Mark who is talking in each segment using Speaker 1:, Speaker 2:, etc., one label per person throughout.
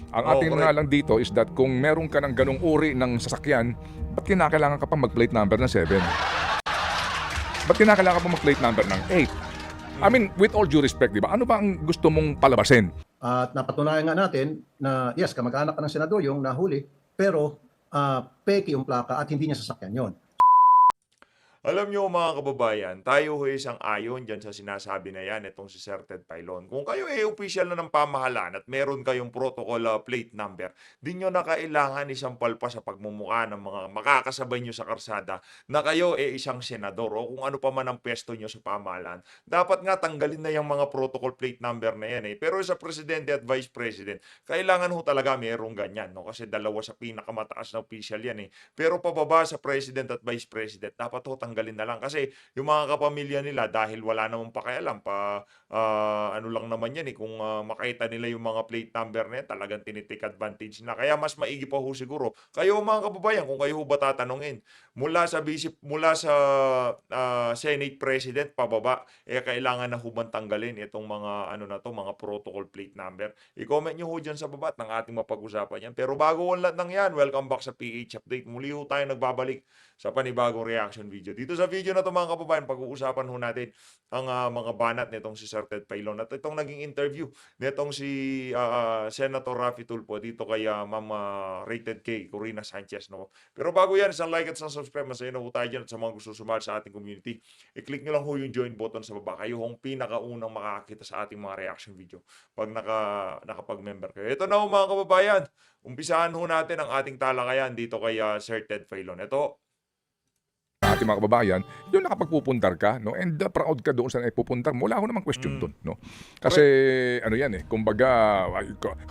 Speaker 1: Ang
Speaker 2: Oo,
Speaker 1: ating nga
Speaker 2: correct.
Speaker 1: lang dito is that kung meron ka ng ganong uri ng sasakyan, ba't kinakailangan ka pa mag-plate number ng 7? Ba't kinakailangan ka pa mag-plate number ng 8? I
Speaker 2: Mm.
Speaker 1: mean, with all due respect, di ba? Ano ba ang gusto mong palabasin?
Speaker 3: At napatunayan nga natin na yes, kamag-anak ka ng senador yung nahuli, pero peke yung plaka at hindi niya sasakyan yon.
Speaker 2: Alam niyo mga kababayan, tayo ho isang ayon dyan sa sinasabi na yan, itong si Sir Ted Filon. Kung kayo ay official na ng pamahalaan at meron kayong protocol plate number, di nyo na kailangan isang palpa sa pagmumukha ng mga makakasabay nyo sa karsada na kayo ay isang senador o kung ano pa man ang pwesto nyo sa pamahalaan. Dapat nga tanggalin na yung mga protocol plate number na yan eh. Pero sa presidente at vice president, kailangan ho talaga mayroong ganyan. No? Kasi dalawa sa pinakamataas na official yan eh. Pero pababa sa president at vice president, dapat ho tanggalin na lang kasi yung mga kapamilya nila dahil wala namang pakialam ano lang naman yan eh kung makita nila yung mga plate number na yan, talagang tinitik advantage na. Kaya mas maigi pa ho siguro kayo mga kababayan kung kayo ho ba tatanungin mula sa Senate President pababa kailangan na ho bang tanggalin itong mga ano na to, mga protocol plate number. I-comment nyo ho dyan sa baba at ng ating mapag-usapan yan. Pero bago ang lahat ng yan, welcome back sa PH Update. Muli ho tayo nagbabalik sa panibagong reaction video. Dito sa video na to mga kababayan, pag-uusapan ho natin ang mga banat nitong si Sir Ted Filon at itong naging interview nitong si Senator Raffy Tulfo dito kay Ma'am Rated K, Corina Sanchez. No? Pero bago yan, isang like at isang subscribe, masaya na ho tayo dyan at sa mga gusto sumali sa ating community. I-click nyo lang ho yung join button sa baba. Kayo hong pinakaunang makakita sa ating mga reaction video pag nakapag-member kayo. Ito na ho mga kababayan, umpisahan ho natin ang ating talakayan dito kay Sir Ted Filon. Ito,
Speaker 1: Ating mga kababayan, yung nakapagpupuntar ka, no? And proud ka doon sa naipupuntar mo. Wala ako namang question doon, no? Kasi ano yan eh, kumbaga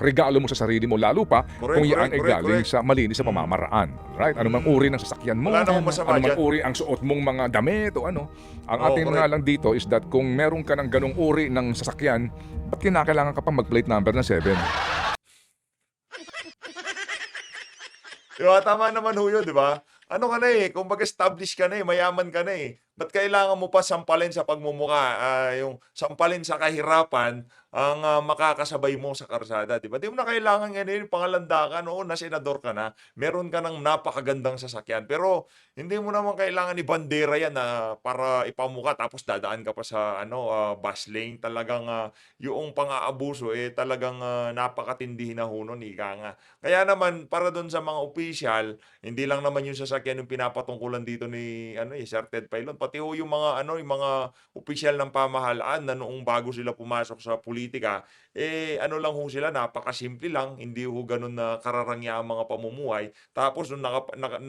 Speaker 1: regalo mo sa sarili mo lalo pa kung yan ay galing sa malinis sa pamamaraan. Right? Ano mang uri ng sasakyan mo,
Speaker 2: Wala namang masama
Speaker 1: ano mang
Speaker 2: dyan.
Speaker 1: uri ang suot mong mga damit o ano. Ang
Speaker 2: Oo,
Speaker 1: ating nga
Speaker 2: correct.
Speaker 1: lang dito is that kung meron ka ng ganong uri ng sasakyan, ba't kinakailangan ka pa mag-plate number ng 7?
Speaker 2: Di ba? Tama naman ho yun, di ba? Ano ka na eh, kumbaga established ka na eh, mayaman ka na eh. Ba't kailangan mo pa sampalin sa pagmumukha, yung sampalin sa kahirapan ang makakasabay mo sa karsada, di ba? Di mo na kailangan yan eh, pangalandakan, oo, na senador ka na, meron ka ng napakagandang sasakyan, pero hindi mo naman kailangan ibandera yan na para ipamukha tapos dadaan ka pa sa bus lane. Talagang yung pang-aabuso eh talagang napakatindi na ho nun, ika nga. Kaya naman para doon sa mga opisyal, hindi lang naman yung sasakyan yung pinapatungkulan dito ni Sir Ted Filon, pati ho yung mga yung mga opisyal ng pamahalaan na noong bago sila pumasok sa politika, ano lang ho sila, napakasimple lang, hindi ho ganun na kararangya ang mga pamumuhay. Tapos nung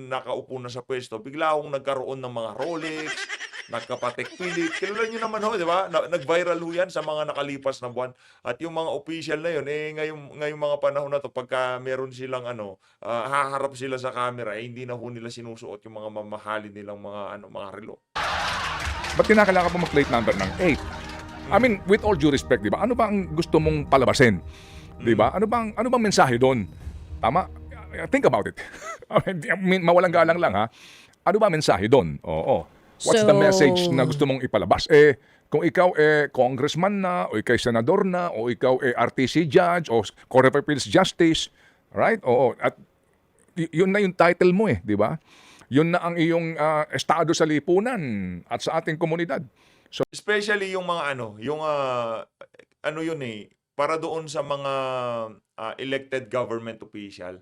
Speaker 2: nakaupo na sa pwesto, bigla hong nagkaroon ng mga Rolex, nagkapatek Philip. Kilala niyo naman ho, di ba? Nag-viral ho yan sa mga nakalipas na buwan. At yung mga official na yun, ngayong mga panahon na to, pagka meron silang haharap sila sa camera, hindi na ho nila sinusuot yung mga mamahalin nilang mga relo.
Speaker 1: Ba't kinakailangan pa mag-plate number ng 8? I mean, with all due respect, di ba? Ano ba ang gusto mong palabasin? Di ba? Ano bang mensahe doon? Tama? Think about it. I mean, mawalang galang lang ha. Ano ba ang mensahe doon? Oo. What's the message na gusto mong ipalabas? Kung ikaw congressman na, o ikaw senador na, o ikaw RTC judge, o Court of Appeals Justice, right? Oo. At yun na yung title mo di ba? Yun na ang iyong estado sa lipunan at sa ating komunidad.
Speaker 2: Especially yung mga yun eh, para doon sa mga elected government official.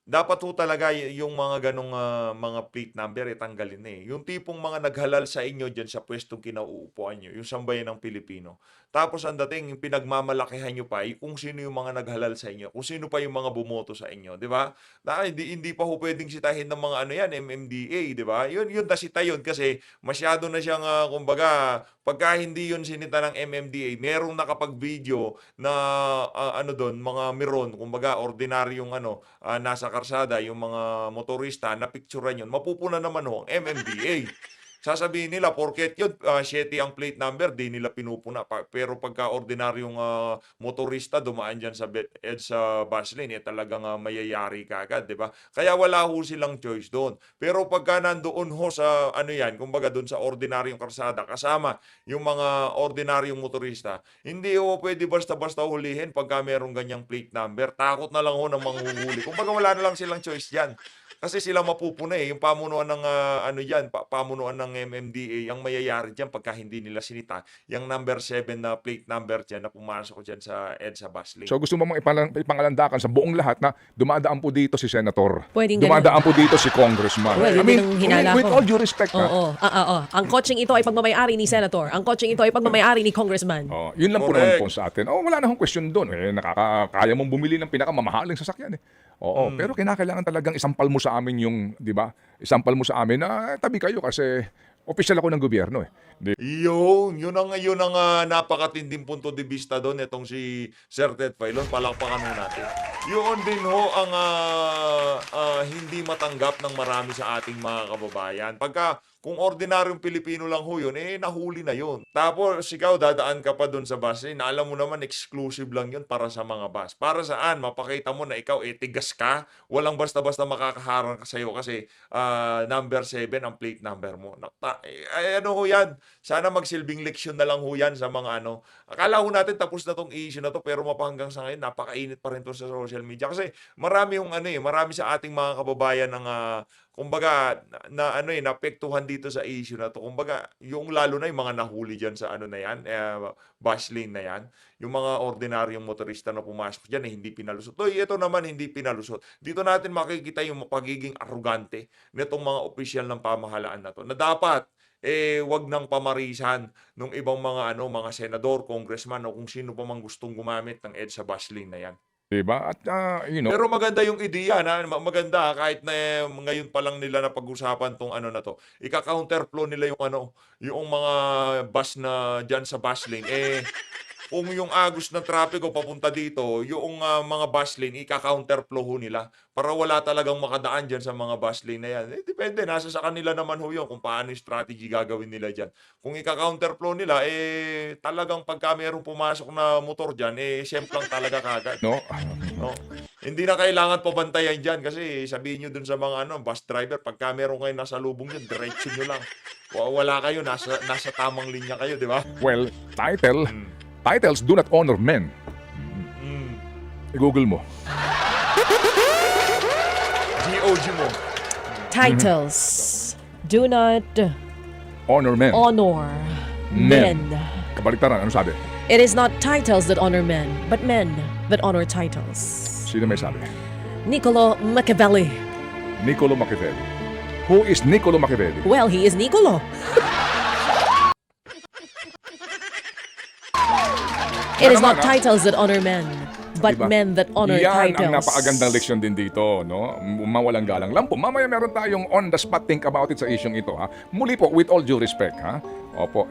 Speaker 2: Dapat ho talaga yung mga ganong mga plate number tanggalin na eh. Yung tipong mga naghalal sa inyo diyan sa pwestong kinauupuan niyo, yung sambayan ng Pilipino. Tapos ang dating yung pinagmamalakihan niyo pa kung sino yung mga naghalal sa inyo, kung sino pa yung mga bumoto sa inyo, di ba? Hindi pa ho pwedeng sitahin ng mga MMDA, di ba? Yun nasita yun kasi masyado na siyang kumbaga, pagka hindi yun sinita ng MMDA, merong nakapag-video na doon, mga miron, kumbaga ordinaryong nasa karsada, yung mga motorista na picturean yun, mapupuna naman ho ang MMDA. sasabihin nila, porket yun, 7 ang plate number, di nila pinupuna. Pero pagka ordinaryong motorista dumaan dyan sa EDSA bus lane, talagang mayayari ka agad, di ba? Kaya wala ho silang choice doon. Pero pagka nandoon ho sa, ano yan, kumbaga doon sa ordinaryong karsada, kasama yung mga ordinaryong motorista, hindi ho pwede basta-basta hulihin pagka merong ganyang plate number. Takot na lang ho ng manghuhuli. Kumbaga wala na lang silang choice dyan. Kasi sila mapupuna eh. Yung pamunuan ng ano yan, pamunuan ng MMDA, ang mayayari dyan pagka hindi nila sinita, yung number 7 na plate number dyan na pumasok dyan sa EDSA bus lane.
Speaker 1: So gusto mo mong ipangalandakan sa buong lahat na dumadaan po dito si Senator.
Speaker 4: Pwedeng
Speaker 1: dumadaan po dito si Congressman.
Speaker 4: Well, yun din ang hinala
Speaker 1: with
Speaker 4: ko.
Speaker 1: all due respect, ha?
Speaker 4: Oo. Ang coaching ito ay pagmamayari ni Senator. Ang coaching ito ay pagmamayari ni Congressman.
Speaker 1: Oh, yun lang po
Speaker 2: Correct.
Speaker 1: naman po sa atin. Oh, wala na hong question doon. Kaya mong bumili ng pinakamamahaling sasakyan eh. Oo, pero kinakailangan talagang isampal mo sa amin yung, 'di ba? Isampal mo sa amin na tabi kayo kasi opisyal ako ng gobyerno eh.
Speaker 2: Yun ang napakatinding punto de vista doon itong si Sir Ted Filon. Palakpakan ho natin. Yun din ho ang hindi matanggap ng marami sa ating mga kababayan. Pagka kung ordinaryong Pilipino lang ho yun, nahuli na yun. Tapos ikaw dadaan ka pa doon sa bus na alam mo naman exclusive lang yun para sa mga bus. Para saan? Mapakita mo na ikaw tigas ka. Walang basta-basta makakaharang ka sa'yo kasi number 7 ang plate number mo. Ano ho yan? Sana magsilbing leksyon na lang ho yan sa mga ano. Akala ho natin tapos na tong issue na to pero mapahanggang sa ngayon napakainit pa rin to sa social media kasi marami marami sa ating mga kababayan ng kumbaga naapektuhan dito sa issue na to. Kumbaga yung lalo na yung mga nahuli diyan sa ano na yan, bus lane na yan, yung mga ordinaryong motorista na pumasok diyan hindi pinalusot. Ito naman hindi pinalusot. Dito natin makikita yung pagiging arrogante nitong mga opisyal ng pamahalaan na to. Na dapat wag nang pamarisan ng ibang mga senador, congressman o kung sino pa mang gustong gumamit ng EDSA bus lane na yan.
Speaker 1: Diba? At
Speaker 2: Pero maganda yung ideya na maganda kahit na ngayon pa lang nila na pag-usapan tong ano na to. Ika-counterflow nila yung mga bus na diyan sa bus lane kung yung agos ng trapiko papunta dito, yung mga bus lane, ika-counterflow ho nila para wala talagang makadaan dyan sa mga bus lane na yan. Depende, nasa sa kanila naman ho yun kung paano yung strategy gagawin nila dyan. Kung ika-counterflow nila, talagang pagka mayroong pumasok na motor dyan, siyempre lang talaga kagad.
Speaker 1: no?
Speaker 2: No? Hindi na kailangan pabantayan dyan kasi sabihin nyo dun sa mga bus driver, pagka meron kayo nasa lubong dyan, diretso nyo lang. Wala kayo, nasa tamang linya kayo, di ba?
Speaker 1: Well, titles do not honor men. I-google mo.
Speaker 2: GOG mo.
Speaker 4: Titles do not
Speaker 1: Honor men.
Speaker 4: honor
Speaker 1: Men.
Speaker 4: men.
Speaker 1: Kabaliktaran, ano sabi?
Speaker 4: It is not titles that honor men, but men that honor titles.
Speaker 1: Sino may sabi?
Speaker 4: Niccolo Machiavelli.
Speaker 1: Niccolo Machiavelli. Who is Niccolo Machiavelli?
Speaker 4: Well, he is Niccolo. It is not titles that honor men, but
Speaker 1: Diba?
Speaker 4: men that honor
Speaker 1: Yan
Speaker 4: titles.
Speaker 1: ang napakagandang leksyon din dito, no? Mawalang galang lang po. Mamaya meron tayong on the spot think about it sa isyong ito, ha? Muli po, with all due respect, ha? Opo.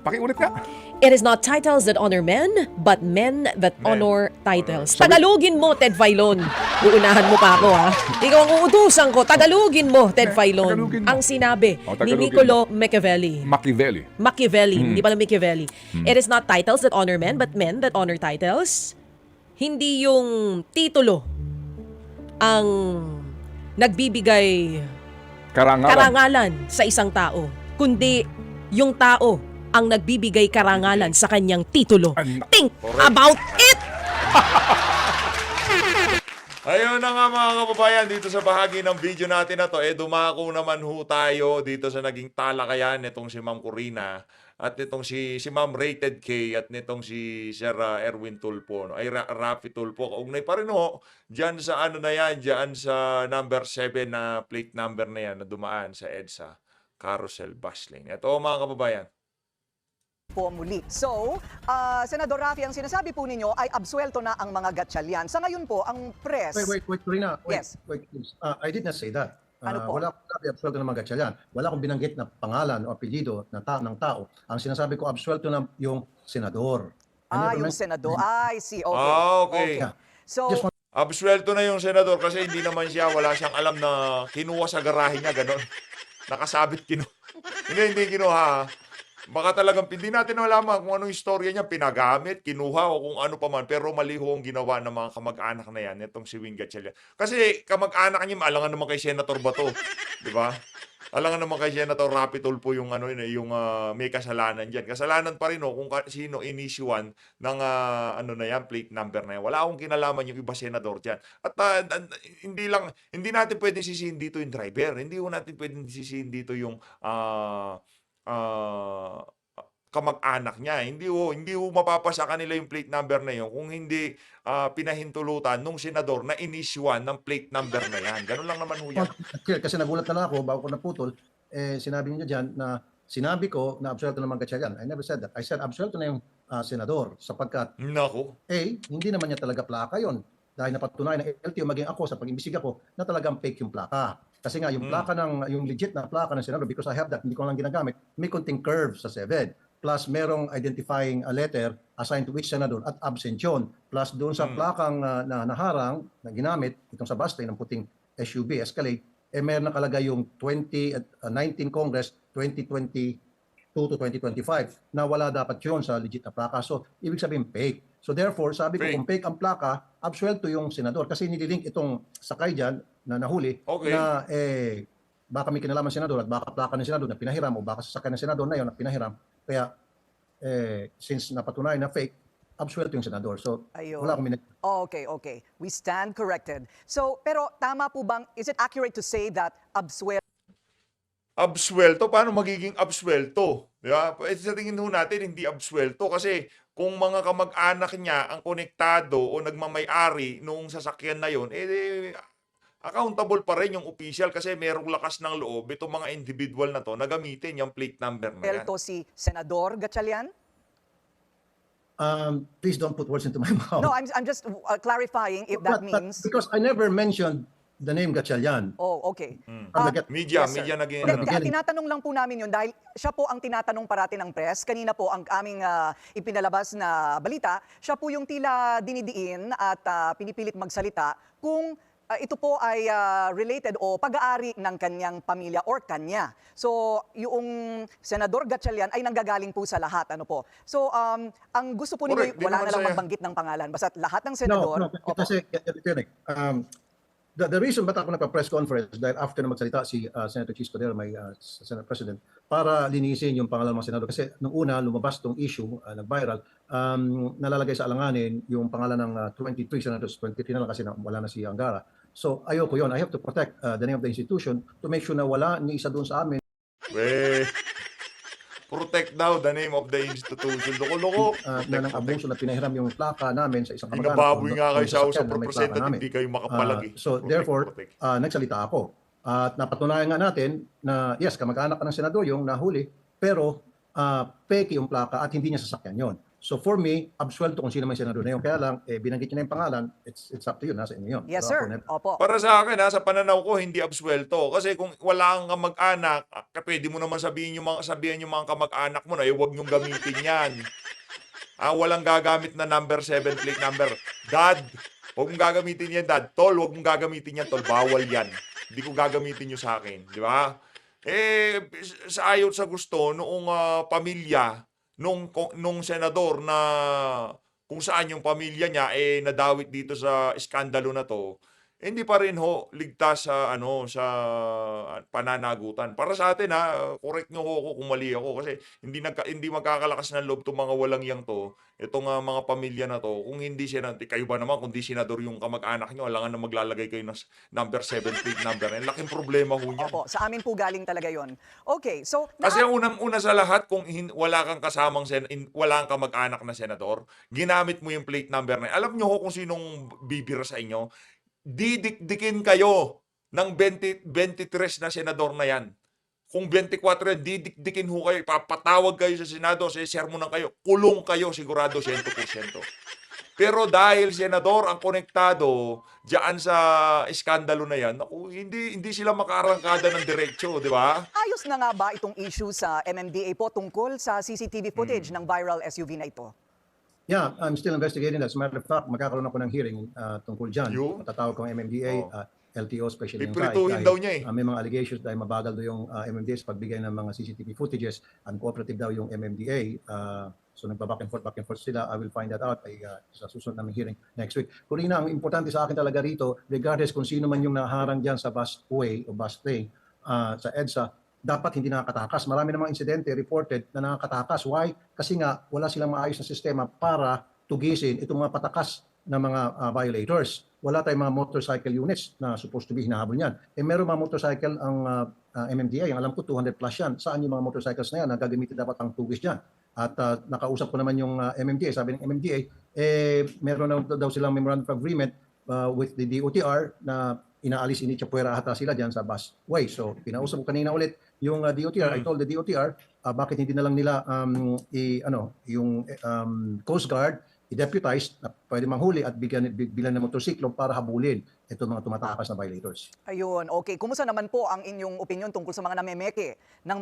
Speaker 1: Pakiulit nga.
Speaker 4: It is not titles that honor men, but men that honor titles. Tagalogin mo, Ted Filon. Uunahan mo pa ako, ha? Ikaw ang uutusan ko. Tagalogin mo, Ted Filon.
Speaker 1: Tagalogin mo.
Speaker 4: Ang sinabi
Speaker 1: Oh,
Speaker 4: ni
Speaker 1: Tagalogin
Speaker 4: Niccolo Machiavelli.
Speaker 1: Machiavelli.
Speaker 4: Machiavelli, hindi pala Machiavelli. It is not titles that honor men, but men that honor titles. Hindi yung titulo ang nagbibigay karangalan sa isang tao, kundi yung tao ang nagbibigay karangalan sa kanyang titulo. Think about it!
Speaker 2: Ayun na nga mga kababayan, dito sa bahagi ng video natin na to, dumako naman ho tayo dito sa naging talakayan nitong si Ma'am Corina at nitong si Ma'am Rated K at nitong si Sir Erwin Tulfo, no? Rafi Tulfo. Kaugnay pa rin ho, dyan sa dyan sa number 7 na plate number na yan na dumaan sa EDSA Carousel Bus Lane. Ito mga kababayan.
Speaker 5: Po muli. So, Senador Rafi, ang sinasabi po ninyo ay absuelto na ang mga gatchalian. Sa ngayon po, ang press...
Speaker 3: Wait, Corina.
Speaker 5: Yes.
Speaker 3: Wait, please. I did not say that.
Speaker 5: Ano po?
Speaker 3: Wala akong sabi absuelto ng mga gatchalian. Wala akong binanggit na pangalan o apelyido ng tao. Ang sinasabi ko, absuelto na yung senador.
Speaker 5: yung senador. I see. Okay.
Speaker 2: Okay.
Speaker 3: Yeah.
Speaker 5: So,
Speaker 3: Just one-
Speaker 2: Absuelto na yung senador kasi hindi naman wala siyang alam na kinuha sa garahe niya, gano'n. nakasabit hindi kinuha. Ha? Baka talagang hindi natin malaman kung anong istorya niya, pinagamit, kinuha o kung ano pa man. Pero mali ho ang ginawa ng mga kamag-anak na yan, itong si Wing Gatchalian. Kasi kamag-anak niya, alangan naman kay Senator Bato. Di ba? Alangan naman kay Senator Rapi Tulfo yung, may kasalanan dyan. Kasalanan pa rin kung sino inisyuan ng na yan, plate number na yan. Wala akong kinalaman yung iba senador dyan. At hindi natin pwedeng sisihin dito yung driver. Hindi ho natin pwedeng sisihin dito yung kamag-anak niya. Hindi ho mapapasa kanila yung plate number na yun kung hindi pinahintulutan nung senador na inisyuan ng plate number na yan. Ganun lang naman ho yan.
Speaker 3: Kasi nagulat na lang ako bago ko naputol, sinabi niya dyan na sinabi ko na absuelto naman Gatchalian. I never said that. I said absuelto na yung senador sapagkat
Speaker 2: Nako.
Speaker 3: hindi naman niya talaga plaka yon. Dahil napatunayan ng LTO maging ako sa pag-imbestiga ko na talagang fake yung plaka. Kasi nga yung plaka yung legit na plaka ng senador, because I have that, hindi ko lang ginagamit, may konting curve sa 7. Plus merong identifying a letter assigned to which senador at absent yun. Plus doon sa plakang na naharang na ginamit itong sa bus ng puting SUV Escalade, meron nakalagay yung 19 Congress 2022 to 2025 na wala dapat yun sa legit na plaka. So ibig sabihin fake. So therefore, sabi ko
Speaker 2: Fake.
Speaker 3: kung fake ang plaka, absuelto yung senador kasi nililink itong sakay dyan na nahuli
Speaker 2: Okay.
Speaker 3: na baka may kinalaman senador at baka plaka ng senador na pinahiram o baka sasakyan ng senador na yun na pinahiram. Kaya since napatunayan na fake, absuelto yung senador. So
Speaker 5: Ayun.
Speaker 3: wala akong
Speaker 5: Okay. We stand corrected. So, pero tama po bang, is it accurate to say that
Speaker 2: Absuelto? Paano magiging absuelto? Di ba? Sa tingin ho natin, hindi absuelto kasi kung mga kamag-anak niya ang konektado o nagmamay-ari noong sasakyan na yon, accountable pa rin yung official kasi merong lakas ng loob itong mga individual na to na gamitin yung plate number na yan.
Speaker 5: absuelto si Senador Gatchalian?
Speaker 3: please don't put words into my mouth.
Speaker 5: No, I'm just clarifying if that
Speaker 3: But
Speaker 5: means...
Speaker 3: because I never mentioned the name Gatchalian.
Speaker 5: Oh, okay.
Speaker 3: From the get-
Speaker 2: Media
Speaker 5: Yes, sir.
Speaker 2: naging
Speaker 3: From the beginning.
Speaker 5: Tinatanong lang po namin yun dahil siya po ang tinatanong parati ng press. Kanina po ang aming ipinalabas na balita, siya po yung tila dinidiin at pinipilit magsalita kung ito po ay related o pag-aari ng kanyang pamilya or kanya. So, yung Senador Gatchalian ay nanggagaling po sa lahat. Ano po? So, ang gusto po ninyo,
Speaker 2: Correct. Di
Speaker 5: wala
Speaker 2: naman
Speaker 5: na lang
Speaker 2: saya.
Speaker 5: magbanggit ng pangalan. Basta lahat ng senador...
Speaker 3: No,
Speaker 5: Opo.
Speaker 3: kasi the reason ba't ako nagpa-press conference dahil after na magsalita si Senator Chis Cordero, may Senate President, para linisin yung pangalan ng mga senador. Kasi nung una, lumabas tong issue, nag-viral, nalalagay sa alanganin yung pangalan ng 23 senators, 23 na lang kasi wala na si Angara. So ayoko yun. I have to protect the name of the institution to make sure na wala ni isa doon sa amin
Speaker 2: protect daw the name of the institution. Loko-loko.
Speaker 3: na ng abuso na pinahiram yung plaka namin sa isang
Speaker 2: Binababoy nga kayo sa House of
Speaker 3: sasakyan na may plaka
Speaker 2: Representatives,
Speaker 3: namin.
Speaker 2: hindi kayo makapalagi.
Speaker 3: So therefore, nagsalita ako. At napatunayan nga natin na yes, kamag-anak ng senador yung nahuli, pero fake yung plaka at hindi niya sasakyan yon. So for me, absuelto kung sino man yung senador na yun. Kaya lang, binanggit niya na yung pangalan, it's up to you, nasa inyo yun.
Speaker 5: Yes,
Speaker 3: Pero
Speaker 5: sir.
Speaker 3: ako,
Speaker 5: Opo.
Speaker 2: Para sa akin, sa pananaw ko, hindi absuelto. Kasi kung wala kang kamag-anak, pwede mo naman sabihin yung mga kamag-anak mo na, huwag niyong gamitin yan. Walang gagamit na number 7 plate number. Dad, huwag mong gagamitin yan, Dad. Tol, huwag mong gagamitin yan, Tol. Bawal yan. Hindi ko gagamitin nyo sa akin. Di ba? Sa ayaw sa gusto, noong pamilya, nung senador na kung saan yung pamilya niya nadawit dito sa iskandalo na to, hindi pa rin ligtas sa sa pananagutan. Para sa atin correct niyo ako kung mali ako kasi hindi magkakalakas ng loob tong mga walang yang to, itong mga pamilya na to. Kung hindi kayo ba naman kung di senador yung kamag-anak niyo, alangan na maglalagay kayo ng number 7 plate number. Laking problema ho niyan.
Speaker 5: Opo, sa amin po galing talaga yon. Okay, so...
Speaker 2: Kasi ang unang-una sa lahat, kung wala kang kasamang wala kang kamag-anak na senador, ginamit mo yung plate number na yun. Alam nyo kung sinong bibira sa inyo, didikdikin kayo ng 23 na senador na yan. Kung 24 yan, didikdikin ho kayo, papatawag kayo sa Senado, sermonan kayo, kulong kayo sigurado 100%. Pero dahil senador ang konektado diyan sa iskandalo na yan, hindi sila makaarangkada ng diretsyo, di ba?
Speaker 5: Ayos na nga ba itong issue sa MMDA po tungkol sa CCTV footage ng viral SUV na ito?
Speaker 3: Yeah, I'm still investigating that. As a matter of fact, magkakaroon ako ng hearing tungkol dyan.
Speaker 2: Yun.
Speaker 3: Matatawag ko ang MMDA,
Speaker 2: Oh.
Speaker 3: LTO, especially yung
Speaker 2: Pipirituhin daw niya eh.
Speaker 3: may mga allegations dahil mabagal daw yung MMDA sa pagbigay ng mga CCTV footages. Uncooperative daw yung MMDA. So nagpa-back and forth sila. I will find that out sa susunod naming hearing next week. Corina, ang importante sa akin talaga rito, regardless kung sino man yung naharang dyan sa busway o bus lane sa EDSA, dapat hindi nakakatakas. Marami namang insidente reported na nakakatakas. Why? Kasi nga wala silang maayos na sistema para tugisin itong mga patakas na mga violators. Wala tayong mga motorcycle units na supposed to be hinahabol niyan. Meron mga motorcycle ang MMDA, ang alam ko 200 plus yan. Saan yung mga motorcycles na yan na gagamitin dapat ang tugis diyan? At nakausap ko naman yung MMDA. Sabi ng MMDA, meron na daw silang memorandum of agreement with the DOTR na inaalis ini Chapuera ata sila diyan sa busway. So pinausap ko kanina ulit yung DOTR. I told the DOTR bakit hindi na lang nila yung Coast Guard i-deputize na pwede manghuli at bilan ng motorsiklo para habulin itong mga tumatakas na violators.
Speaker 5: Ayun, okay. Kumusta naman po ang inyong opinion tungkol sa mga namemeke ng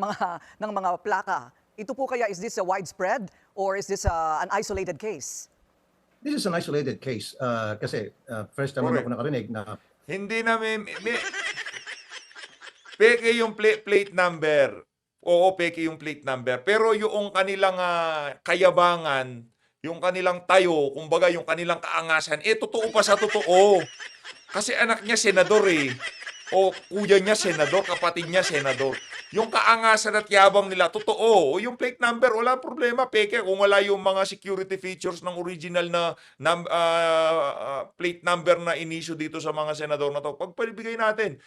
Speaker 5: mga plaka? Ito po kaya, is this a widespread or is this an isolated case?
Speaker 3: This is an isolated case kasi first time
Speaker 2: Correct.
Speaker 3: ako nakarinig na
Speaker 2: Hindi na peke yung plate number. Oo, peke yung plate number. Pero yung kanilang kayabangan, yung kanilang tayo, kumbaga yung kanilang kaangasan, totoo pa sa totoo. Kasi anak niya senador eh. O kuya niya senador, kapatid niya senador. Yung kaangasan at yabang nila, totoo. O yung plate number, wala problema. Peke kung wala yung mga security features ng original na plate number na inisyu dito sa mga senador na to. Pagpalibigay natin,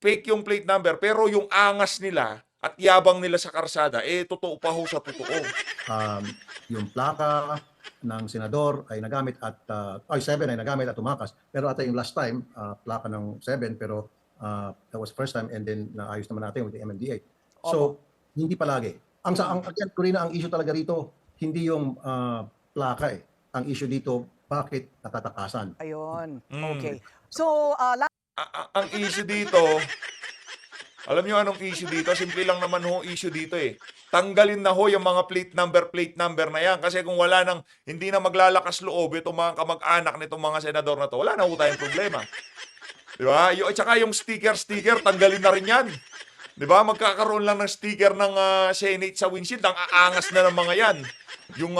Speaker 2: fake yung plate number, pero yung angas nila at yabang nila sa karsada, totoo pa ho sa totoo.
Speaker 3: yung plaka ng senador ay nagamit at 7 ay nagamit at tumakas. Pero ata yung last time, plaka ng 7 pero that was first time and then naayos naman natin with the MMDA. So, hindi palagi. Again, Corina, ang issue talaga rito, hindi yung plaka eh. Ang issue dito, bakit natatakasan?
Speaker 5: Ayun, okay. So,
Speaker 2: Ang issue dito, alam nyo anong issue dito? Simple lang naman ho issue dito eh. Tanggalin na ho yung mga plate number na yan. Kasi kung wala nang, hindi na maglalakas loob itong mga kamag-anak nitong mga senador na to, wala na ho tayong problema. Di ba? At saka yung sticker, tanggalin na rin yan. Di ba? Magkakaroon lang ng sticker ng Senate sa windshield. Ang aangas na ng mga yan. Yung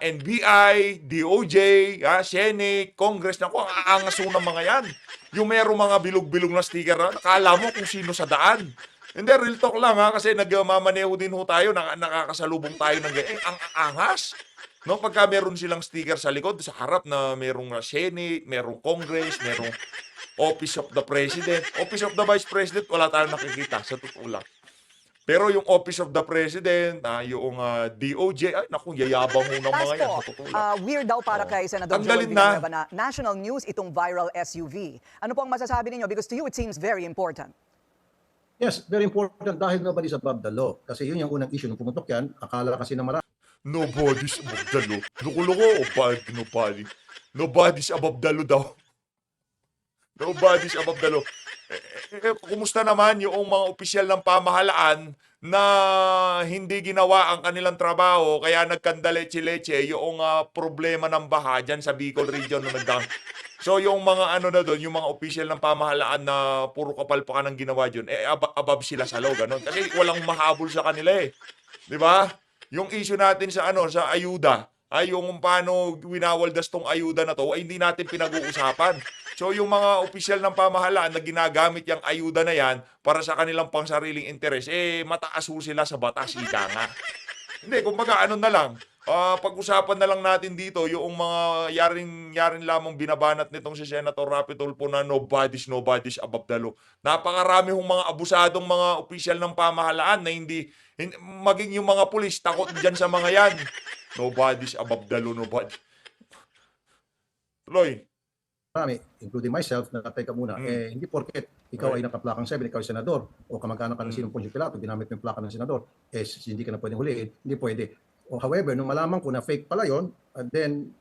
Speaker 2: NBI, DOJ, Senate, Congress, naku, ang aangas ho ng mga yan. Yung merong mga bilog-bilog na sticker na, nakala mo kung sino sa daan. Hindi, real talk lang kasi nagmamaneho din ho tayo, nakakasalubong tayo ng ganyan. Ang angas. No, pagka meron silang sticker sa likod, sa harap na merong Senate, merong Congress, merong Office of the President, Office of the Vice President, wala tayong nakikita, sa totoo lang. Pero yung Office of the President, yung DOJ, ay naku, yayabang ho ng mga yan.
Speaker 5: last po, weird daw para kay Senador Joel
Speaker 2: Tanggalin
Speaker 5: Villanueva na national news itong viral SUV. Ano po ang masasabi ninyo? Because to you, it seems very important.
Speaker 3: Yes, very important dahil nobody's above the law. Kasi yun yung unang issue nung pumutok yan. Akala kasi na marami.
Speaker 2: Nobody's above the law. Loko-loko, nobody. Nobody's above the law daw. Nobody's above the law. Kumusta naman yung mga opisyal ng pamahalaan na hindi ginawa ang kanilang trabaho kaya nagkandaleche-leche yung problema ng baha dyan sa Bicol region na nagdaan. So yung mga na doon, yung mga opisyal ng pamahalaan na puro kapalpakan ang ginawa dyan, above sila sa law, ganun. Kasi walang mahabol sa kanila eh. Di ba? Yung issue natin sa sa ayuda, ay yung paano winawaldas tong ayuda na to, ay hindi natin pinag-uusapan. So yung mga opisyal ng pamahalaan na ginagamit yung ayuda na yan para sa kanilang pangsariling interes, mataas ho sila sa batas, ika nga. Hindi, kumbaga na lang, pag-usapan na lang natin dito yung mga yaring lamang binabanat nitong si Senator Rapi Tulfo na nobody's above the law. Napakarami hong mga abusadong mga opisyal ng pamahalaan na hindi maging yung mga pulis takot dyan sa mga yan. Nobody's above the law, nobody. Tuloy.
Speaker 3: Marami, including myself, teka muna, hindi porket ikaw ay nakaplakang 7, ikaw ay senador, o kamag-anak ka ng sinong Poncio Pilato, ginamit mo yung plaka ng senador, hindi ka na pwedeng huliin, hindi pwede. However, nung malaman ko na fake pala yon, then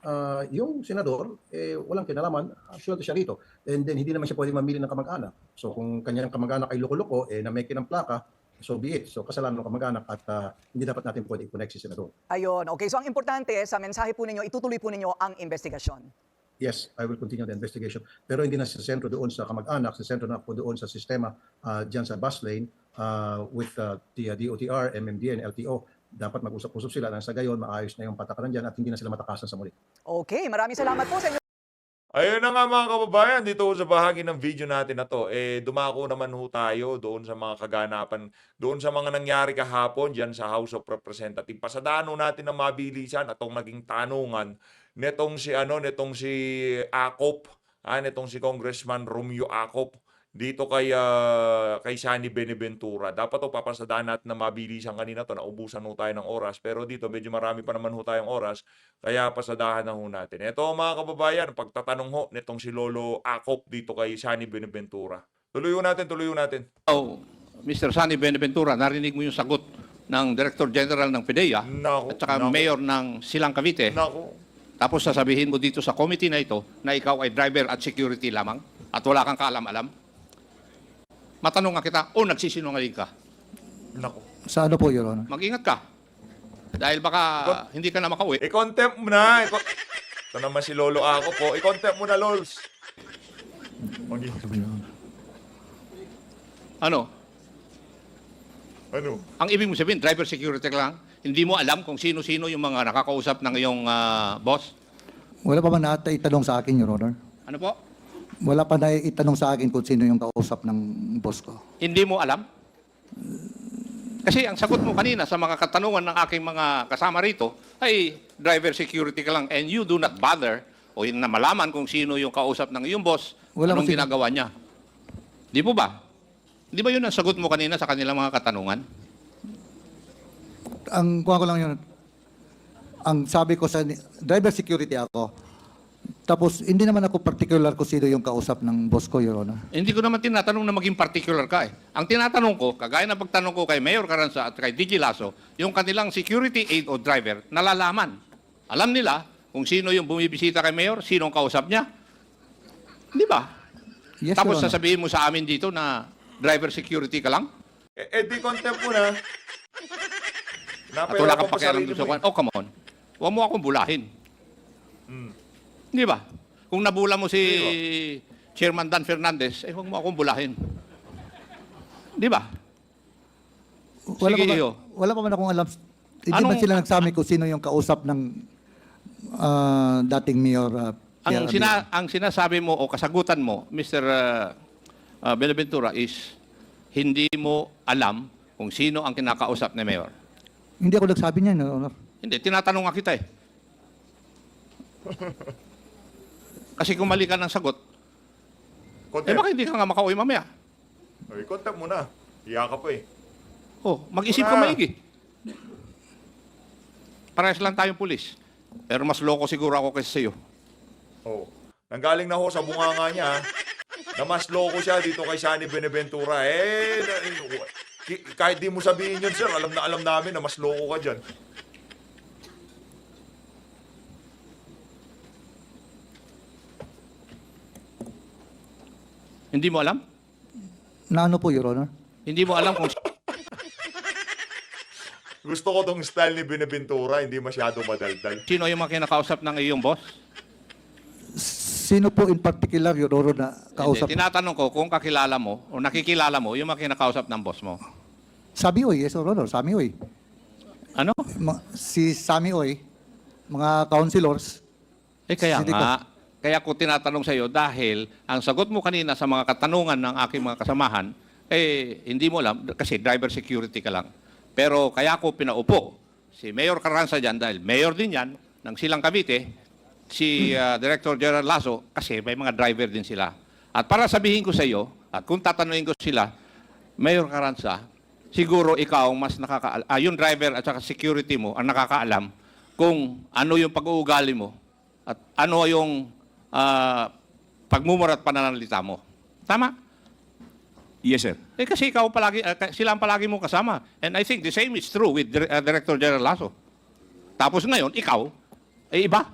Speaker 3: yung senador, walang kinalaman, sweldo siya rito. And then hindi naman siya pwedeng mamili ng kamag-anak. So kung kanyang kamag-anak ay loko-loko, na may kinang plaka, so be it. So kasalanan ng kamag-anak at hindi dapat natin pwede i-connect si Senador.
Speaker 5: Ayun, okay. So ang importante sa mensahe po ninyo, itutuloy po ninyo ang investigasyon.
Speaker 3: Yes, I will continue the investigation. Pero hindi na sa sentro doon sa kamag-anak, sa sentro na po doon sa sistema dyan sa bus lane with the DOTR, MMDA, and LTO. Dapat mag-usap-usap sila nang sa gayon maayos na yung patakaran dyan at hindi na sila matakasan sa muli.
Speaker 5: Okay, maraming salamat po sa inyo.
Speaker 2: Ayun na nga mga kababayan, dito sa bahagi ng video natin na to, dumako naman ho tayo doon sa mga kaganapan, doon sa mga nangyari kahapon dyan sa House of Representatives. Pasadaan ho natin na mabilisan atong naging tanungan netong si Acop, netong si Congressman Romeo Acop dito kay Sani Beneventura. Dapat papasadaan natin na mabilisan kanina to, naubusan ho tayo ng oras, pero dito medyo marami pa naman ho tayong oras, kaya pasadahan na ho natin. Ito mga kababayan, pagtatanong ho nitong si Lolo Acop dito kay Sani Beneventura. Tuloy ho natin.
Speaker 6: Oh, Mr. Sani Beneventura, narinig mo yung sagot ng Director General ng PDEA
Speaker 2: Nako,
Speaker 6: at saka
Speaker 2: nako.
Speaker 6: Mayor ng Silang Cavite.
Speaker 2: Nako,
Speaker 6: Tapos sasabihin mo dito sa committee na ito na ikaw ay driver at security lamang at wala kang kaalam-alam. Matanong nga kita, nagsisinungaling ka.
Speaker 2: nako.
Speaker 7: Sa ano po, Your Honor?
Speaker 6: Mag-ingat ka. Dahil baka hindi ka na makauwi.
Speaker 2: I-contempt mo na. Ito naman si Lolo Acop po. I-contempt mo na, Lols.
Speaker 6: Ano?
Speaker 2: Ano?
Speaker 6: Ang ibig mo sabihin, driver security ka lang. Hindi mo alam kung sino-sino yung mga nakakausap ng iyong boss.
Speaker 7: Wala pa ba naitanong sa akin, Your Honor?
Speaker 6: Ano po?
Speaker 7: Wala pa naitanong sa akin kung sino yung kausap ng boss ko.
Speaker 6: Hindi mo alam? Kasi ang sagot mo kanina sa mga katanungan ng aking mga kasama rito ay driver security ka lang and you do not bother o na malaman kung sino yung kausap ng iyong boss,
Speaker 7: Wala
Speaker 6: anong
Speaker 7: kasi-
Speaker 6: ginagawa niya. Di po ba? Di ba yun ang sagot mo kanina sa kanilang mga katanungan?
Speaker 7: Ang kuha ko lang yun, ang sabi ko sa driver security ako, tapos hindi naman ako particular kung sino yung kausap ng boss ko, Your Honor.
Speaker 6: Hindi ko naman tinatanong na maging particular ka eh. Ang tinatanong ko, kagaya ng pagtanong ko kay Mayor Carranza at kay DJ Lasso, yung kanilang security aid o driver, nalalaman. Alam nila kung sino yung bumibisita kay Mayor, sino ang kausap niya. Di ba?
Speaker 7: Yes,
Speaker 6: Tapos
Speaker 7: Your Honor.
Speaker 6: sasabihin mo sa amin dito na driver security ka lang?
Speaker 2: Di-contempt mo na.
Speaker 6: At wala kang pakialam doon sa kwan. Oh, come on. Huwag mo akong bulahin. Di ba? Kung nabula mo si Chairman Dan Fernandez, huwag mo akong bulahin. Di ba?
Speaker 7: Wala
Speaker 6: Sige,
Speaker 7: pa
Speaker 6: iyo.
Speaker 7: wala pa man akong alam. Hindi
Speaker 6: Anong-
Speaker 7: man sila nagsabi kung sino yung kausap ng dating Mayor Pierre Abel.
Speaker 6: Ang sinasabi mo o kasagutan mo, Mr. Benaventura, is hindi mo alam kung sino ang kinakausap ni Mayor.
Speaker 7: Hindi ako nagsabi niyan, Your Honor.
Speaker 6: Hindi, tinatanong nga kita eh. Kasi kung mali ka ng sagot, bakit hindi ka nga makauwi mamaya?
Speaker 2: I-contempt mo na. Hiya ka pa eh.
Speaker 6: Mag-isip ka
Speaker 2: Wala.
Speaker 6: maigi. Parehas lang tayong pulis. Pero mas loko siguro ako kaysa sa'yo.
Speaker 2: Nanggaling na ho sa bunganga niya, na mas loko siya dito kay Sani Beneventura. Kahit di mo sabihin yun, sir, alam na alam namin na mas loko ka dyan.
Speaker 6: Hindi mo alam?
Speaker 7: Na ano po, Your Honor?
Speaker 6: Hindi mo alam kung
Speaker 2: Gusto ko tong style ni Beneventura, hindi masyado madaldal.
Speaker 6: sino yung mga kinakausap ng iyong boss?
Speaker 7: Sino po in particular, Your Honor, na kausap?
Speaker 6: Hindi, tinatanong ko kung kakilala mo o nakikilala mo yung mga kinakausap ng boss mo.
Speaker 7: Sami Oy, yes, Your Honor. Sami Oy.
Speaker 6: Ano?
Speaker 7: Si Sami Oy, mga councilors.
Speaker 6: Kaya
Speaker 7: Hindi
Speaker 6: nga. Kaya ko tinatanong sa iyo dahil ang sagot mo kanina sa mga katanungan ng aking mga kasamahan, hindi mo alam kasi driver security ka lang. Pero kaya ko pinaupo si Mayor Carranza dyan dahil mayor din yan ng Silang Cavite, si Director General Lasso kasi may mga driver din sila. At para sabihin ko sa iyo, at kung tatanungin ko sila, Mayor Carranza, siguro ikaw ang mas yung driver at saka security mo ang nakakaalam kung ano yung pag-uugali mo at ano yung pagmumura at pananalita mo. Tama?
Speaker 8: Yes, sir.
Speaker 6: Kasi ikaw palagi, sila ang palagi mo kasama. And I think the same is true with Director General Lasso. Tapos ngayon, ikaw, iba.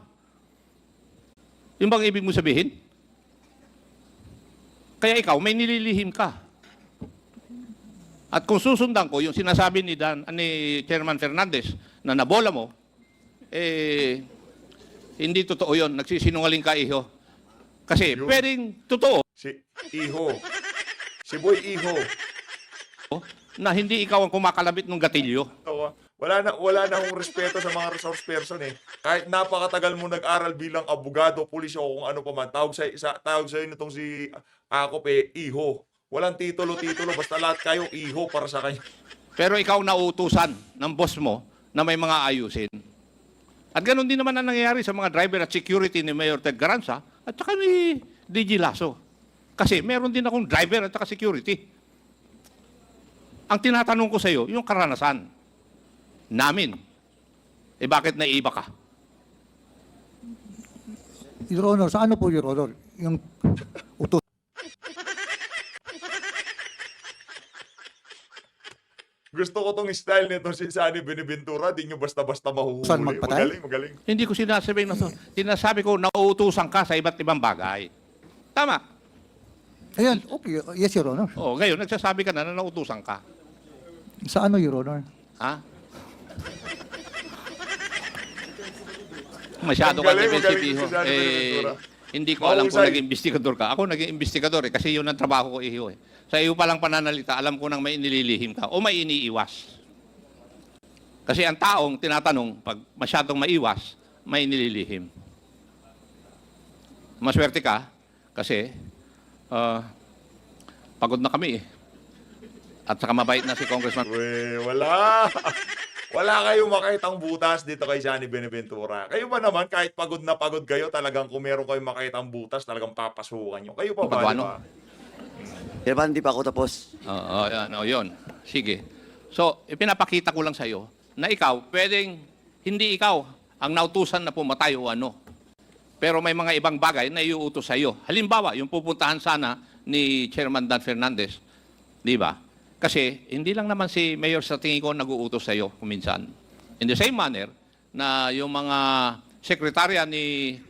Speaker 6: Yung bang ibig mo sabihin? Kaya ikaw, may nililihim ka. At kung susundan ko yung sinasabi ni Chairman Fernandez na nabola mo, hindi totoo yun. Nagsisinungaling ka, iho. Kasi pwedeng totoo
Speaker 2: Si Iho. Si Boy Iho.
Speaker 6: na hindi ikaw ang kumakalabit ng gatilyo.
Speaker 2: Tawa. Wala na akong respeto sa mga resource person eh. Kahit napakatagal mo nag-aral bilang abogado, pulis o kung ano pa man, tawag sa'yo nitong si Akop Iho. Walang titulo-titulo, basta lahat kayo Iho para sa kanya.
Speaker 6: Pero ikaw nauutusan ng boss mo na may mga ayusin. At ganoon din naman ang nangyayari sa mga driver at security ni Mayor Ted Garanza at saka ni DG Lasso. Kasi meron din akong driver at saka security. Ang tinatanong ko sa iyo, yung karanasan namin. Bakit naiiba ka?
Speaker 7: Your Honor, sa ano po, Your Honor? Yung utos.
Speaker 2: Gusto ko tong style nito si Sunny Benaventura, di nyo basta-basta mahuhuli.
Speaker 7: Saan magpatay?
Speaker 2: Magaling.
Speaker 6: Hindi ko sinasabi na to. Sinasabi ko, nauutusan ka sa iba't ibang bagay. Tama.
Speaker 7: Ayan, okay. Yes, Your Honor.
Speaker 6: Oh, ngayon, nagsasabi ka na nauutusan ka.
Speaker 7: Sa ano, Your Honor?
Speaker 6: Ha? Masyado ka
Speaker 2: Magaling,
Speaker 6: defensive,
Speaker 2: magaling
Speaker 6: iho.
Speaker 2: si Sunny Benaventura.
Speaker 6: Hindi ko alam kung
Speaker 2: Mahusay.
Speaker 6: naging investigador ka. Ako naging investigador kasi yun ang trabaho ko, iho. Sa iyo palang pananalita, alam ko nang may inililihim ka o may iniiwas. Kasi ang taong tinatanong, pag masyadong maiwas, may inililihim. Maswerte ka kasi pagod na kami eh. At saka mabait na si Congressman.
Speaker 2: Wala. Wala kayong makitang butas dito kay Sunny Benaventura. Kayo ba naman, kahit pagod na pagod kayo, talagang kung meron kayong makitang butas, talagang papasukan nyo. Kayo pa ba,
Speaker 6: Pagwano?
Speaker 2: di ba?
Speaker 9: Chairman, hindi pa ako tapos.
Speaker 6: Yun. Sige. So, ipinapakita ko lang sa iyo na ikaw, pwedeng hindi ikaw ang nautusan na pumatay o ano. Pero may mga ibang bagay na iuutos sa iyo. Halimbawa, yung pupuntahan sana ni Chairman Dan Fernandez. Di ba? Kasi hindi lang naman si Mayor sa tingin ko nag-uutos sa iyo kuminsan. In the same manner na yung mga sekretarya ni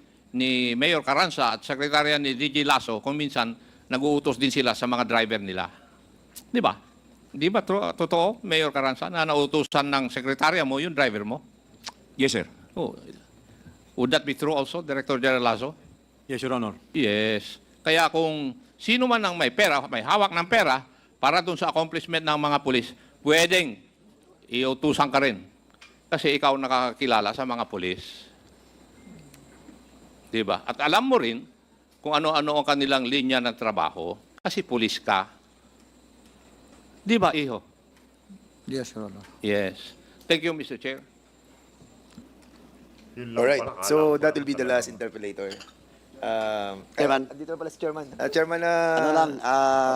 Speaker 6: Mayor Carranza at sekretarya ni DG Lasso kuminsan nag-uutos din sila sa mga driver nila. Di ba? Di ba totoo, Mayor Carranza, na nauutosan ng sekretarya mo yung driver mo?
Speaker 8: Yes, sir.
Speaker 6: Oh. Would that be true also, Director General Lasso?
Speaker 8: Yes, Your Honor.
Speaker 6: Yes. Kaya kung sino man ang may pera, may hawak ng pera, para dun sa accomplishment ng mga pulis, pwedeng iutusan ka rin. Kasi ikaw nakakilala sa mga pulis. Diba? At alam mo rin kung ano-ano ang kanilang linya ng trabaho kasi pulis ka. Diba, iho?
Speaker 7: Yes, Your Honor.
Speaker 6: Yes. Thank you, Mr. Chair.
Speaker 2: Yun lang
Speaker 10: Alright,
Speaker 2: pala,
Speaker 10: so
Speaker 2: kala ko
Speaker 10: that will
Speaker 2: ba
Speaker 10: be the
Speaker 2: talaga?
Speaker 10: last interpolator.
Speaker 9: Chairman.
Speaker 10: Dito na pala si Chairman. Chairman,
Speaker 9: Ano lang,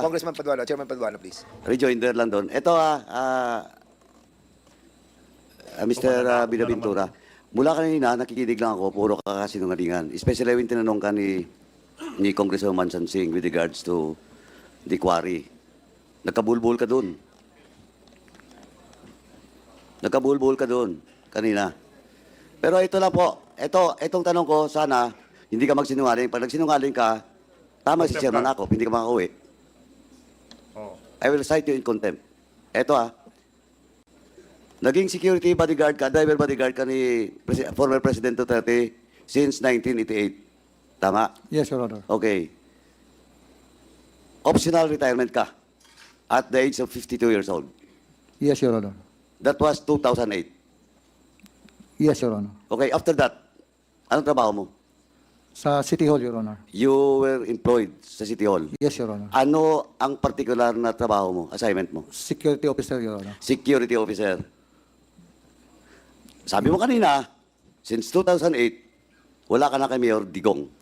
Speaker 10: Congressman Paduano. Chairman Paduano, please.
Speaker 9: rejoinder lang doon. Ito Mr. Binaventura, mula kanina nakikinig lang ako, puro kakasinungalingan. Especially when tinanong ka ni Congressman Sansing with regards to the quarry. Nagkabulbul ka doon. Nagkabulbul ka doon kanina. Pero ito lang po, itong tanong ko, sana hindi ka magsinungaling. Pag nagsinungaling ka, tama si Chairman ako, hindi ka makauwi.
Speaker 2: Oh.
Speaker 9: I will cite you in contempt. Ito naging security bodyguard ka, driver bodyguard ka ni former President Duterte since 1988. Tama?
Speaker 7: Yes, Your Honor.
Speaker 9: Okay. Optional retirement ka at the age of 52 years old.
Speaker 7: Yes, Your Honor.
Speaker 9: That was 2008.
Speaker 7: Yes, Your Honor.
Speaker 9: Okay, after that, anong trabaho mo?
Speaker 7: Sa City Hall, Your Honor.
Speaker 9: You were employed sa City Hall.
Speaker 7: Yes, Your Honor.
Speaker 9: Ano ang particular na trabaho mo, assignment mo?
Speaker 7: Security officer, Your Honor.
Speaker 9: Security officer. Sabi mo kanina, since 2008, wala ka na kay Mayor Digong.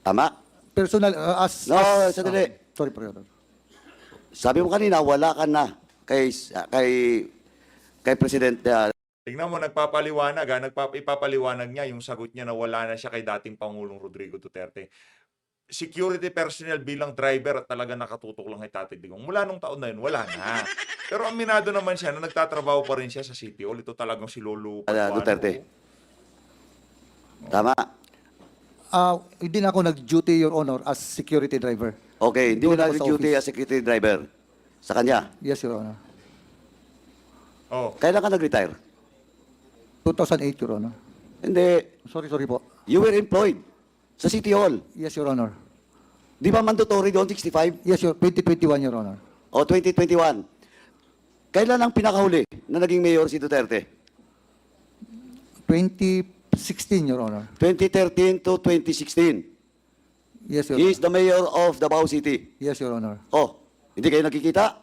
Speaker 9: Tama?
Speaker 7: Personal,
Speaker 9: No, sandali.
Speaker 7: Sorry, Your Honor.
Speaker 9: Sabi mo kanina, wala ka na kay President
Speaker 2: Tingnan mo, nagpapaliwanag, ipapaliwanag niya yung sagot niya na wala na siya kay dating Pangulong Rodrigo Duterte. Security personnel bilang driver at talaga nakatutok lang kay Tatay Digong. Mula nung taon na yun, wala na. Pero aminado naman siya na nagtatrabaho pa rin siya sa City Hall. Ito talagang si Lolo Paduano.
Speaker 9: Duterte. Tama?
Speaker 7: Hindi na ako nag-duty, Your Honor, as security driver.
Speaker 9: Okay, hindi mo
Speaker 7: Doon ako sa
Speaker 9: nag-duty
Speaker 7: office.
Speaker 9: as security driver. sa kanya.
Speaker 7: Yes, Your Honor.
Speaker 2: Oh.
Speaker 9: Kailan ka nag-retire?
Speaker 7: 2008, Your Honor.
Speaker 9: Hindi.
Speaker 7: Sorry po.
Speaker 9: You were employed sa City Hall.
Speaker 7: Yes, Your Honor.
Speaker 9: Di ba mandatory doon, 65?
Speaker 7: Yes, 2021, Your Honor.
Speaker 9: O 2021? Kailan ang pinakahuli na naging mayor si Duterte?
Speaker 7: 2016, Your Honor.
Speaker 9: 2013 to 2016.
Speaker 7: Yes, Your
Speaker 9: He
Speaker 7: Honor.
Speaker 9: is the mayor of Davao City.
Speaker 7: Yes, Your Honor.
Speaker 9: Oh, hindi kayo nakikita?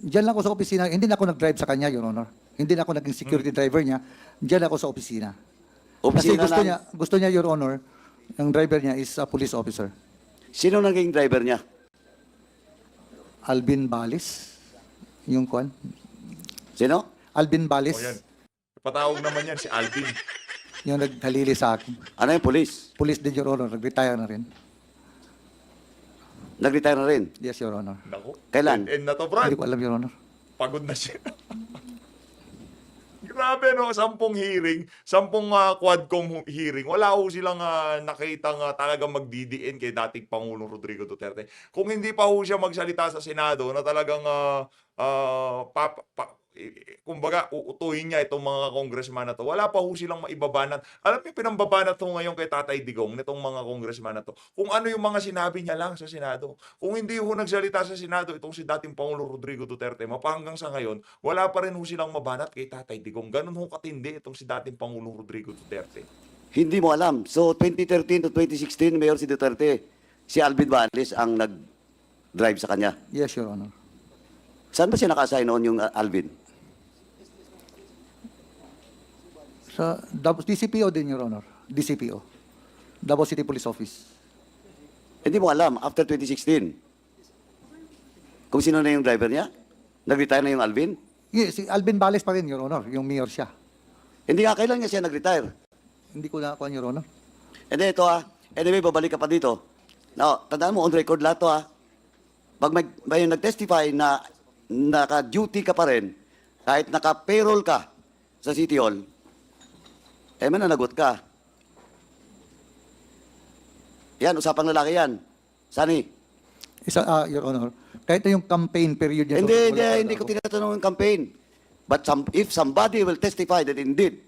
Speaker 7: Diyan lang ako sa opisina. Hindi na ako nag-drive sa kanya, Your Honor. Hindi na ako naging security driver niya. Diyan ako sa opisina. Kasi
Speaker 9: Opisina ng...
Speaker 7: gusto niya, Your Honor, ang driver niya is a police officer.
Speaker 9: Sino naging driver niya?
Speaker 7: Alvin Balis. Yung kwan.
Speaker 9: Sino?
Speaker 7: Alvin Balis.
Speaker 2: O yan. Patawag naman yan si Alvin.
Speaker 7: Yung naghalili sa akin.
Speaker 9: Ano yung police?
Speaker 7: Police din, Your Honor. Nag-retire na rin.
Speaker 9: Nag-retire na rin.
Speaker 7: Yes, Your Honor.
Speaker 2: Naku.
Speaker 9: Kailan?
Speaker 2: And na to, Brad.
Speaker 7: Hindi ko alam, Your Honor.
Speaker 2: Pagod na siya. Grabe, no? 10 hearing, 10 Quadcom hearing. Wala ho silang nakitang talagang magdidiin kay dating Pangulong Rodrigo Duterte. Kung hindi pa ho siya magsalita sa Senado na talagang kumbaga uutuhin niya itong mga congressman na to, wala pa ho silang maibabanat. Alam niyo, pinambabanat ho ngayon kay Tatay Digong nitong mga congressman na to. Kung ano yung mga sinabi niya lang sa Senado. Kung hindi ho nagsalita sa Senado itong si dating Pangulong Rodrigo Duterte, mapahanggang sa ngayon, wala pa rin ho silang mabanat kay Tatay Digong. Ganun ho katindi itong si dating Pangulong Rodrigo Duterte.
Speaker 9: Hindi mo alam. So, 2013 to 2016, mayor si Duterte. Si Alvin Balis ang nag-drive sa kanya.
Speaker 7: Yes, Your Honor.
Speaker 9: Saan ba siya naka-assign noon yung Alvin?
Speaker 7: Sa DCPO din, Your Honor. DCPO. Davao City Police Office.
Speaker 9: Hindi mo alam, after 2016. Kung sino na yung driver niya? Nag-retire na yung Alvin?
Speaker 7: Yes, si Alvin Balis pa rin, Your Honor. Yung mayor siya.
Speaker 9: Hindi nga, kailan nga siya nag-retire?
Speaker 7: Hindi ko na Your Honor.
Speaker 9: Hindi, ito Anyway, babalik ka pa dito. Now, tandaan mo, on record lahat to Pag may nag-testify na naka-duty ka pa rin, kahit naka-payroll ka sa City Hall, mananagot ka. Yan, usapang lalaki yan. Sani?
Speaker 7: Your Honor, kahit na yung campaign period niya.
Speaker 9: Hindi ko tinatanong yung campaign. But if somebody will testify that indeed,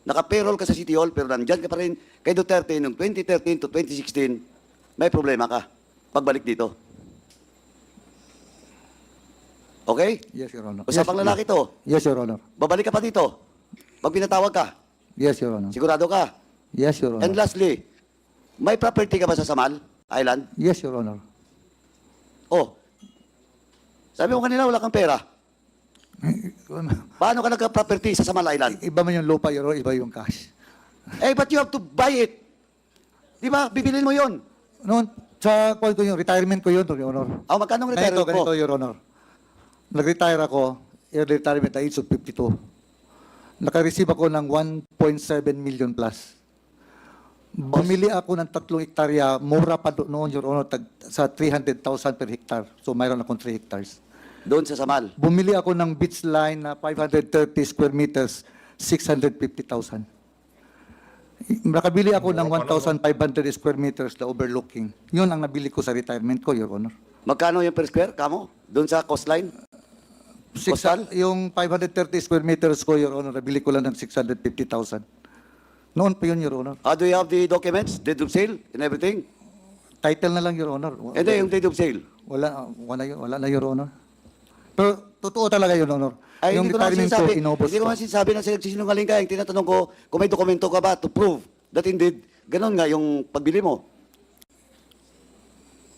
Speaker 9: naka-payroll ka sa City Hall, pero nandyan ka pa rin kay Duterte noong 2013 to 2016, may problema ka. Pagbalik dito. Okay?
Speaker 7: Yes, Your Honor.
Speaker 9: Usapang lalaki to.
Speaker 7: Yes, Your Honor.
Speaker 9: Babalik ka pa dito. Pag pinatawag ka,
Speaker 7: Yes, Your Honor.
Speaker 9: sigurado ka.
Speaker 7: Yes, Your Honor.
Speaker 9: And lastly, may property ka ba sa Samal Island?
Speaker 7: Yes, Your Honor.
Speaker 9: Oh, sabi mo kanina wala kang pera. Paano ka nagka-property sa Samal Island?
Speaker 7: Iba man yung lupa, Your Honor, iba yung cash.
Speaker 9: But you have to buy it. Di ba? Bibilin mo yon.
Speaker 7: Noon, sa call ko yung retirement ko yun, Your Honor.
Speaker 9: Magkano ang retirement
Speaker 7: Ganito,
Speaker 9: mo?
Speaker 7: Your Honor. Nag-retire ako, early retirement at age of 52. Naka-receive ako ng 1.7 million plus. Bumili ako ng 3 hektarya, mura pa noon, Your Honor, sa 300,000 per hectare. So mayroon akong 3 hectares.
Speaker 9: Doon sa Samal.
Speaker 7: Bumili ako ng beach line na 530 square meters, 650,000. Nakabili ako ng 1,500 square meters na overlooking. Yun ang nabili ko sa retirement ko, Your Honor.
Speaker 9: Magkano yung per square? Kamo? Doon sa coastline? Coastal?
Speaker 7: Yung 530 square meters ko, Your Honor, nabili ko lang ng 650,000. Noon pa yun, Your Honor.
Speaker 9: Do you have the documents? Deed of sale and everything?
Speaker 7: Title na lang, Your Honor.
Speaker 9: Hindi, yung deed of sale.
Speaker 7: Wala na, Your Honor. Pero totoo talaga, Your Honor.
Speaker 9: Ay,
Speaker 7: Yung
Speaker 9: hindi ko naman
Speaker 7: retirement ko,
Speaker 9: sinasabi.
Speaker 7: inubos
Speaker 9: Hindi ko
Speaker 7: ko.
Speaker 9: naman sinasabi na sinungaling ka. Yung tinatanong ko, kung may dokumento ka ba to prove that indeed, ganun nga yung pagbili mo.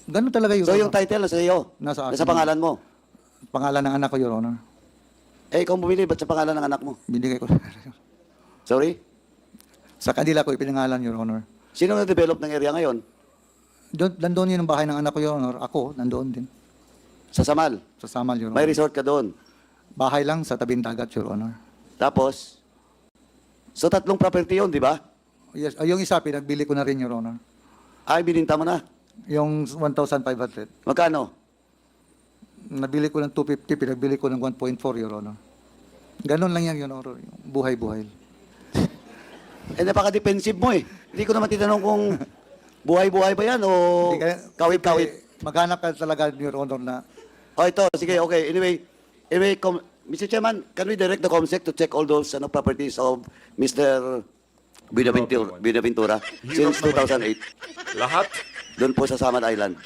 Speaker 7: Ganun talaga, Your
Speaker 9: So
Speaker 7: Honor.
Speaker 9: yung title nasa iyo?
Speaker 7: Nasa akin.
Speaker 9: Nasa pangalan mo?
Speaker 7: Pangalan ng anak ko, Your Honor.
Speaker 9: Ikaw bumili, ba't sa pangalan ng anak mo?
Speaker 7: Binigay ko.
Speaker 9: Sorry?
Speaker 7: Sa kanila ko ipinangalan, Your Honor.
Speaker 9: Sino na-develop ng area ngayon?
Speaker 7: Nandoon yun ang bahay ng anak ko, Your Honor. Ako, nandoon din.
Speaker 9: Sa Samal.
Speaker 7: Sa Samal, Your Honor.
Speaker 9: May resort ka doon.
Speaker 7: Bahay lang sa tabing dagat, Your Honor.
Speaker 9: Tapos, so 3 property yun, di ba?
Speaker 7: Yes, yung isa, pinagbili ko na rin, Your Honor.
Speaker 9: Ay, bininta mo na.
Speaker 7: Yung 1,500.
Speaker 9: Magkano?
Speaker 7: Nabili ko ng 250, pinagbili ko ng 1.4, Your Honor. Ganun lang yan, Your Honor. Yung buhay-buhay.
Speaker 9: Napaka-defensive mo eh. Hindi ko naman titanong kung buhay-buhay ba yan o
Speaker 7: Hindi kaya-
Speaker 9: kawit-kawit.
Speaker 7: Maghanap ka talaga, Your Honor, na
Speaker 9: Oh, ito, sige, okay. Anyway, Mr. Chairman, can we direct the COMSEC to check all those properties of Mr. Binaventura since 2008
Speaker 2: Lahat.
Speaker 9: doon po sa Samad Island?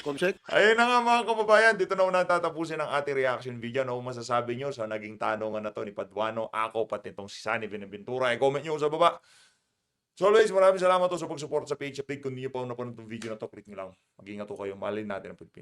Speaker 2: Ayun na nga mga kababayan, dito na una tatapusin ang ating reaction video. Ano masasabi nyo sa naging tanungan na to ni Paduano, ako, pati itong si Sunny Binaventura? I-comment nyo sa baba. So always, maraming salamat to sa pag-support sa page update. Kung hindi nyo pa napanood itong video na to, click nyo lang. Mag-ingat po kayo. Mahalin natin ang Pilipinas.